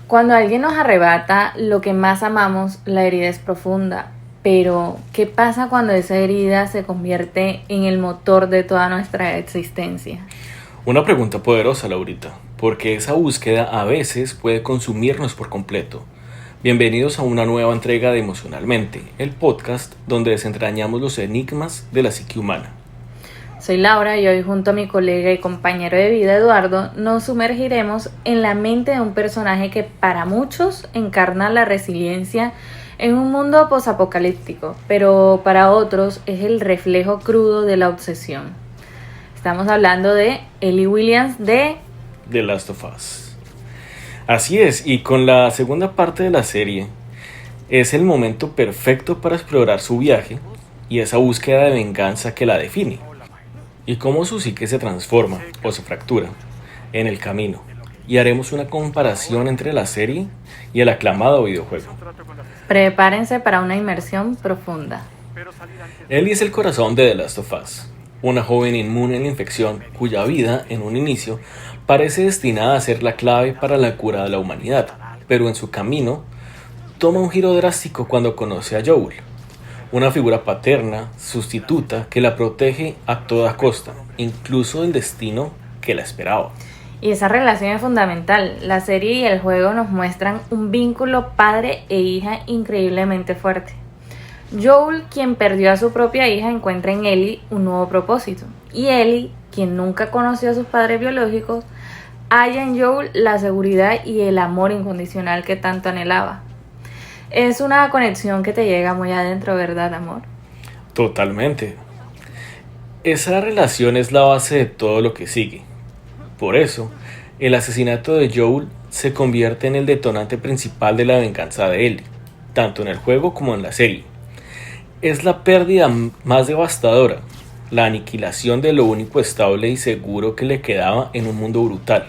Cuando alguien nos arrebata lo que más amamos, la herida es profunda. Pero, ¿qué pasa cuando esa herida se convierte en el motor de toda nuestra existencia? Una pregunta poderosa, Laurita, porque esa búsqueda a veces puede consumirnos por completo. Bienvenidos a una nueva entrega de Emocionalmente, el podcast donde desentrañamos los enigmas de la psique humana. Soy Laura y hoy junto a mi colega y compañero de vida Eduardo nos sumergiremos en la mente de un personaje que para muchos encarna la resiliencia en un mundo posapocalíptico, pero para otros es el reflejo crudo de la obsesión. Estamos hablando de Ellie Williams de The Last of Us. Así es, y con la segunda parte de la serie es el momento perfecto para explorar su viaje y esa búsqueda de venganza que la define, y cómo su psique se transforma o se fractura en el camino. Y haremos una comparación entre la serie y el aclamado videojuego. Prepárense para una inmersión profunda. Ellie es el corazón de The Last of Us, una joven inmune a la infección cuya vida, en un inicio, parece destinada a ser la clave para la cura de la humanidad, pero en su camino toma un giro drástico cuando conoce a Joel, una figura paterna, sustituta, que la protege a toda costa, incluso del destino que la esperaba. Y esa relación es fundamental. La serie y el juego nos muestran un vínculo padre e hija increíblemente fuerte. Joel, quien perdió a su propia hija, encuentra en Ellie un nuevo propósito. Y Ellie, quien nunca conoció a sus padres biológicos, halla en Joel la seguridad y el amor incondicional que tanto anhelaba. Es una conexión que te llega muy adentro, ¿verdad, amor? Totalmente. Esa relación es la base de todo lo que sigue. Por eso, el asesinato de Joel se convierte en el detonante principal de la venganza de Ellie, tanto en el juego como en la serie. Es la pérdida más devastadora, la aniquilación de lo único estable y seguro que le quedaba en un mundo brutal.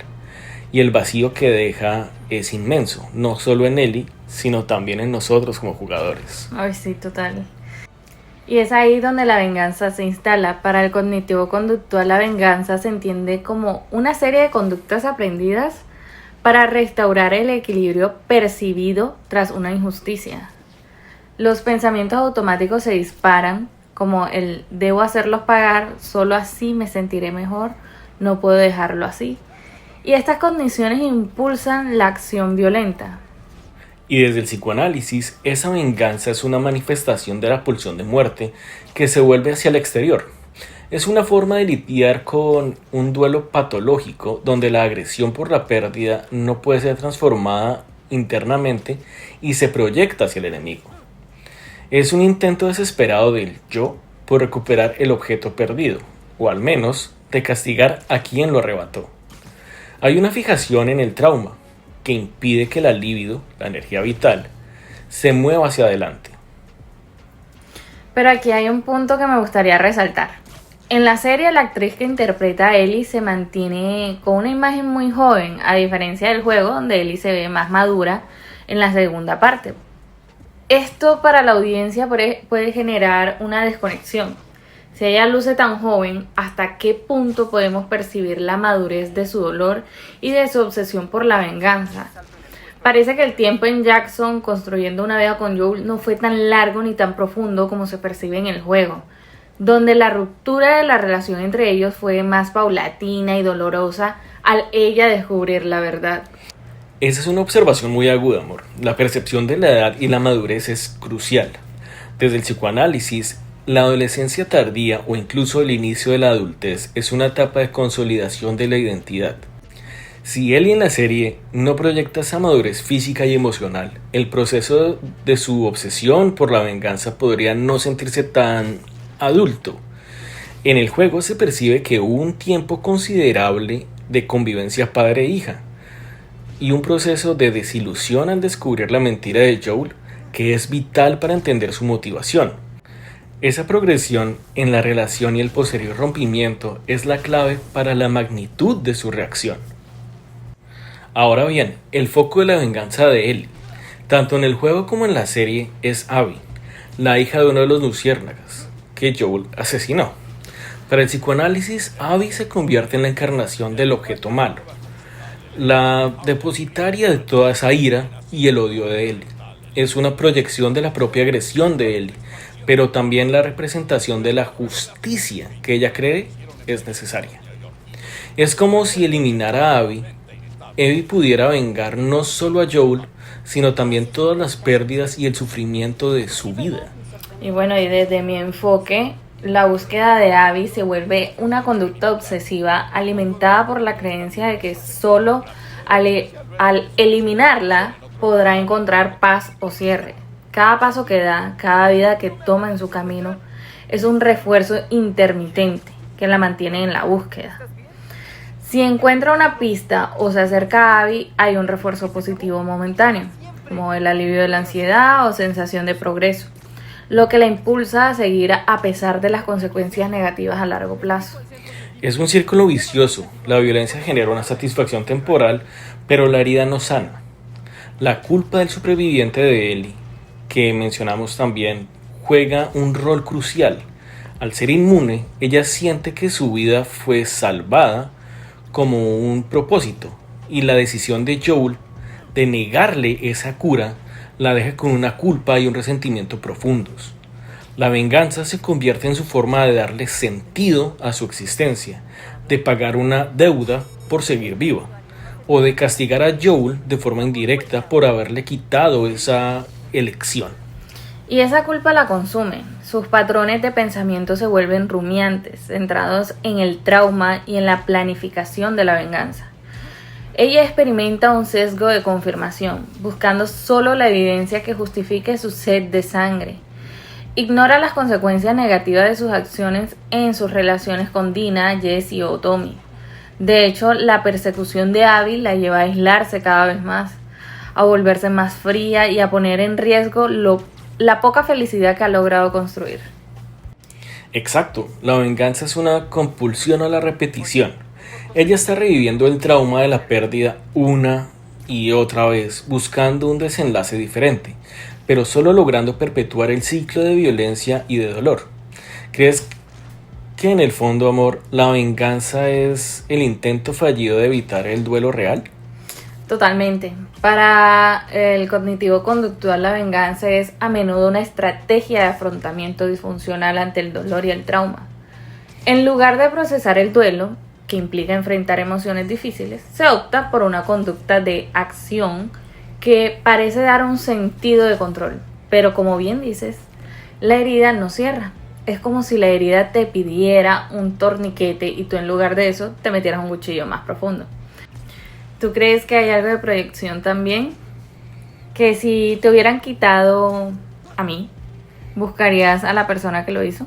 Y el vacío que deja es inmenso, no solo en Ellie, sino también en nosotros como jugadores. Ay, sí, total. Y es ahí donde la venganza se instala. Para el cognitivo conductual, la venganza se entiende como una serie de conductas aprendidas para restaurar el equilibrio percibido tras una injusticia. Los pensamientos automáticos se disparan, como el debo hacerlos pagar, solo así me sentiré mejor, no puedo dejarlo así. Y estas condiciones impulsan la acción violenta. Y desde el psicoanálisis, esa venganza es una manifestación de la pulsión de muerte que se vuelve hacia el exterior. Es una forma de lidiar con un duelo patológico donde la agresión por la pérdida no puede ser transformada internamente y se proyecta hacia el enemigo. Es un intento desesperado del yo por recuperar el objeto perdido, o al menos de castigar a quien lo arrebató. Hay una fijación en el trauma que impide que la libido, la energía vital, se mueva hacia adelante. Pero aquí hay un punto que me gustaría resaltar. En la serie, la actriz que interpreta a Ellie se mantiene con una imagen muy joven, a diferencia del juego, donde Ellie se ve más madura en la segunda parte. Esto para la audiencia puede generar una desconexión. Si ella luce tan joven, ¿hasta qué punto podemos percibir la madurez de su dolor y de su obsesión por la venganza? Parece que el tiempo en Jackson construyendo una vida con Joel no fue tan largo ni tan profundo como se percibe en el juego, donde la ruptura de la relación entre ellos fue más paulatina y dolorosa al ella descubrir la verdad. Esa es una observación muy aguda, amor. La percepción de la edad y la madurez es crucial. Desde el psicoanálisis, la adolescencia tardía o incluso el inicio de la adultez es una etapa de consolidación de la identidad. Si Ellie en la serie no proyecta esa madurez física y emocional, el proceso de su obsesión por la venganza podría no sentirse tan adulto. En el juego se percibe que hubo un tiempo considerable de convivencia padre-hija y un proceso de desilusión al descubrir la mentira de Joel que es vital para entender su motivación. Esa progresión en la relación y el posterior rompimiento es la clave para la magnitud de su reacción. Ahora bien, el foco de la venganza de Ellie, tanto en el juego como en la serie, es Abby, la hija de uno de los luciérnagas, que Joel asesinó. Para el psicoanálisis, Abby se convierte en la encarnación del objeto malo, la depositaria de toda esa ira y el odio de Ellie. Es una proyección de la propia agresión de Ellie, pero también la representación de la justicia que ella cree es necesaria. Es como si eliminara a Abby, Abby pudiera vengar no solo a Joel, sino también todas las pérdidas y el sufrimiento de su vida. Y bueno, y desde mi enfoque, la búsqueda de Abby se vuelve una conducta obsesiva alimentada por la creencia de que solo al eliminarla podrá encontrar paz o cierre. Cada paso que da, cada vida que toma en su camino es un refuerzo intermitente que la mantiene en la búsqueda. Si encuentra una pista o se acerca a Abby, hay un refuerzo positivo momentáneo, como el alivio de la ansiedad o sensación de progreso, lo que la impulsa a seguir a pesar de las consecuencias negativas a largo plazo. Es un círculo vicioso. La violencia genera una satisfacción temporal, pero la herida no sana. La culpa del superviviente de Ellie, que mencionamos también, juega un rol crucial. Al ser inmune, ella siente que su vida fue salvada como un propósito, y la decisión de Joel de negarle esa cura la deja con una culpa y un resentimiento profundos. La venganza se convierte en su forma de darle sentido a su existencia, de pagar una deuda por seguir viva, o de castigar a Joel de forma indirecta por haberle quitado esa elección. Y esa culpa la consume. Sus patrones de pensamiento se vuelven rumiantes, centrados en el trauma y en la planificación de la venganza. Ella experimenta un sesgo de confirmación, buscando solo la evidencia que justifique su sed de sangre. Ignora las consecuencias negativas de sus acciones en sus relaciones con Dina, Jesse o Tommy. De hecho, la persecución de Abby la lleva a aislarse cada vez más, a volverse más fría y a poner en riesgo la poca felicidad que ha logrado construir. Exacto, la venganza es una compulsión a la repetición. Ella está reviviendo el trauma de la pérdida una y otra vez, buscando un desenlace diferente, pero solo logrando perpetuar el ciclo de violencia y de dolor. ¿Crees que en el fondo, amor, la venganza es el intento fallido de evitar el duelo real? Totalmente. Para el cognitivo conductual, la venganza es a menudo una estrategia de afrontamiento disfuncional ante el dolor y el trauma. En lugar de procesar el duelo, que implica enfrentar emociones difíciles, se opta por una conducta de acción que parece dar un sentido de control. Pero como bien dices, la herida no cierra. Es como si la herida te pidiera un torniquete y tú en lugar de eso te metieras un cuchillo más profundo. ¿Tú crees que hay algo de proyección también? Que si te hubieran quitado a mí, ¿buscarías a la persona que lo hizo?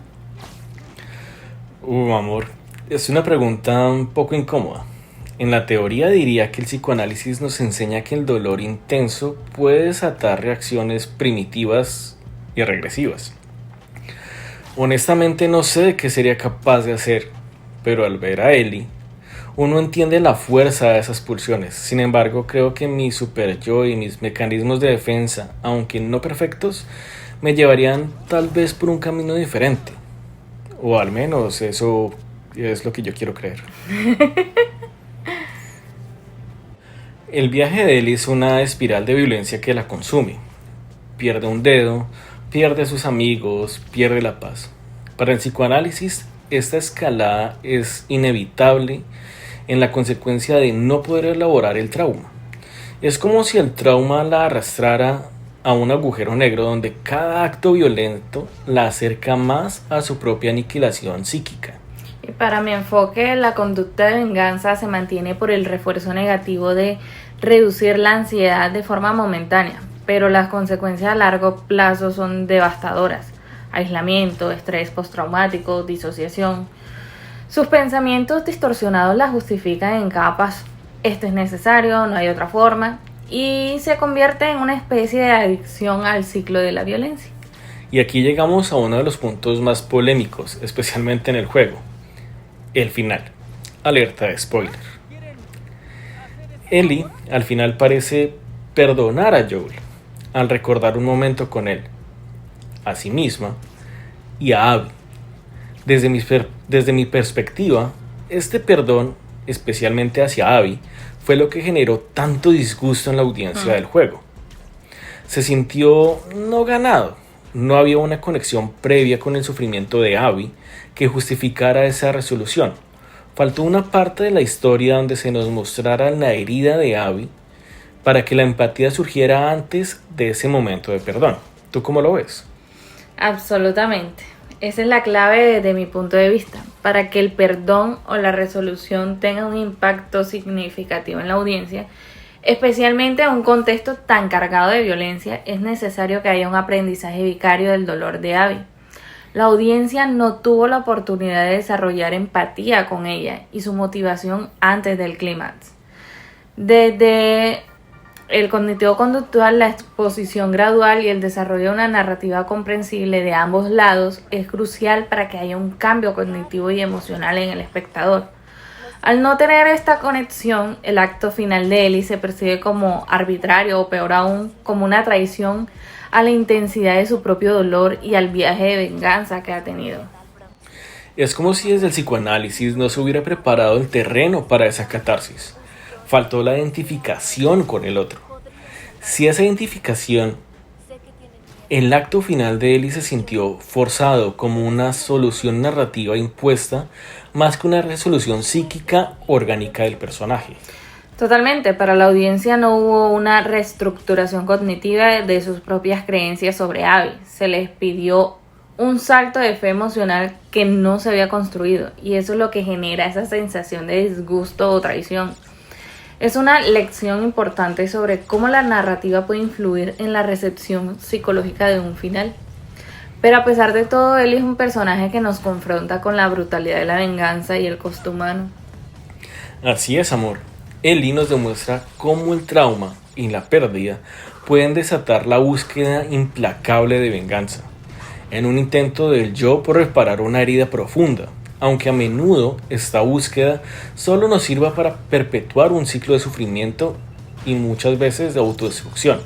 Amor, es una pregunta un poco incómoda. En la teoría diría que el psicoanálisis nos enseña que el dolor intenso puede desatar reacciones primitivas y regresivas. Honestamente no sé qué sería capaz de hacer, pero al ver a Ellie, uno entiende la fuerza de esas pulsiones. Sin embargo, creo que mi super yo y mis mecanismos de defensa, aunque no perfectos, me llevarían tal vez por un camino diferente. O al menos eso es lo que yo quiero creer. El viaje de Ellie es una espiral de violencia que la consume. Pierde un dedo, pierde a sus amigos, pierde la paz. Para el psicoanálisis, esta escalada es inevitable en la consecuencia de no poder elaborar el trauma. Es como si el trauma la arrastrara a un agujero negro donde cada acto violento la acerca más a su propia aniquilación psíquica. Y para mi enfoque, la conducta de venganza se mantiene por el refuerzo negativo de reducir la ansiedad de forma momentánea, pero las consecuencias a largo plazo son devastadoras. Aislamiento, estrés postraumático, disociación. Sus pensamientos distorsionados la justifican en cada paso. Esto es necesario, no hay otra forma, y se convierte en una especie de adicción al ciclo de la violencia. Y aquí llegamos a uno de los puntos más polémicos, especialmente en el juego. El final. Alerta de spoiler. Ellie al final parece perdonar a Joel al recordar un momento con él, a sí misma y a Abby. Desde mi perspectiva, este perdón especialmente hacia Abby, fue lo que generó tanto disgusto en la audiencia del juego. Se sintió no ganado, no había una conexión previa con el sufrimiento de Abby que justificara esa resolución. Faltó una parte de la historia donde se nos mostrara la herida de Abby para que la empatía surgiera antes de ese momento de perdón. ¿Tú cómo lo ves? Absolutamente. Esa es la clave desde mi punto de vista. Para que el perdón o la resolución tenga un impacto significativo en la audiencia, especialmente en un contexto tan cargado de violencia, es necesario que haya un aprendizaje vicario del dolor de Abby. La audiencia no tuvo la oportunidad de desarrollar empatía con ella y su motivación antes del clímax. Desde el cognitivo-conductual, la exposición gradual y el desarrollo de una narrativa comprensible de ambos lados es crucial para que haya un cambio cognitivo y emocional en el espectador. Al no tener esta conexión, el acto final de Ellie se percibe como arbitrario o peor aún, como una traición a la intensidad de su propio dolor y al viaje de venganza que ha tenido. Es como si desde el psicoanálisis no se hubiera preparado el terreno para esa catarsis. Faltó la identificación con el otro. Si esa identificación, el acto final de Ellie se sintió forzado como una solución narrativa impuesta más que una resolución psíquica orgánica del personaje. Totalmente, para la audiencia no hubo una reestructuración cognitiva de sus propias creencias sobre Abby. Se les pidió un salto de fe emocional que no se había construido, y eso es lo que genera esa sensación de disgusto o traición. Es una lección importante sobre cómo la narrativa puede influir en la recepción psicológica de un final. Pero a pesar de todo, él es un personaje que nos confronta con la brutalidad de la venganza y el costo humano. Así es, amor. Ellie nos demuestra cómo el trauma y la pérdida pueden desatar la búsqueda implacable de venganza, en un intento del yo por reparar una herida profunda, aunque a menudo esta búsqueda solo nos sirva para perpetuar un ciclo de sufrimiento y muchas veces de autodestrucción.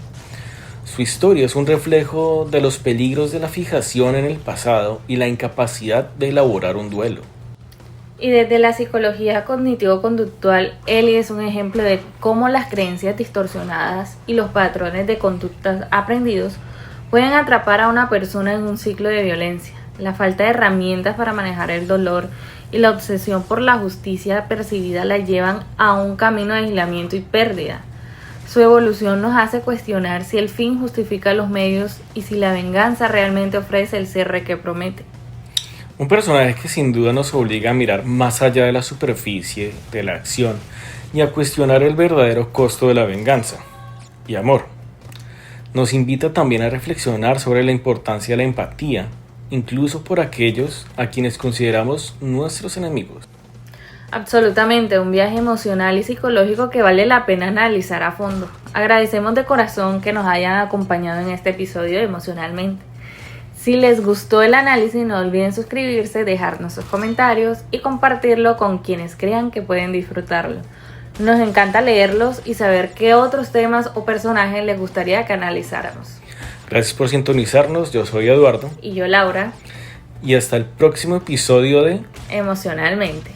Su historia es un reflejo de los peligros de la fijación en el pasado y la incapacidad de elaborar un duelo. Y desde la psicología cognitivo-conductual, Ellie es un ejemplo de cómo las creencias distorsionadas y los patrones de conductas aprendidos pueden atrapar a una persona en un ciclo de violencia. La falta de herramientas para manejar el dolor y la obsesión por la justicia percibida la llevan a un camino de aislamiento y pérdida. Su evolución nos hace cuestionar si el fin justifica los medios y si la venganza realmente ofrece el cierre que promete. Un personaje que sin duda nos obliga a mirar más allá de la superficie de la acción y a cuestionar el verdadero costo de la venganza y amor. Nos invita también a reflexionar sobre la importancia de la empatía, incluso por aquellos a quienes consideramos nuestros enemigos. Absolutamente, un viaje emocional y psicológico que vale la pena analizar a fondo. Agradecemos de corazón que nos hayan acompañado en este episodio emocionalmente. Si les gustó el análisis, no olviden suscribirse, dejarnos sus comentarios y compartirlo con quienes crean que pueden disfrutarlo. Nos encanta leerlos y saber qué otros temas o personajes les gustaría que analizáramos. Gracias por sintonizarnos, yo soy Eduardo. Y yo, Laura. Y hasta el próximo episodio de Emocionalmente.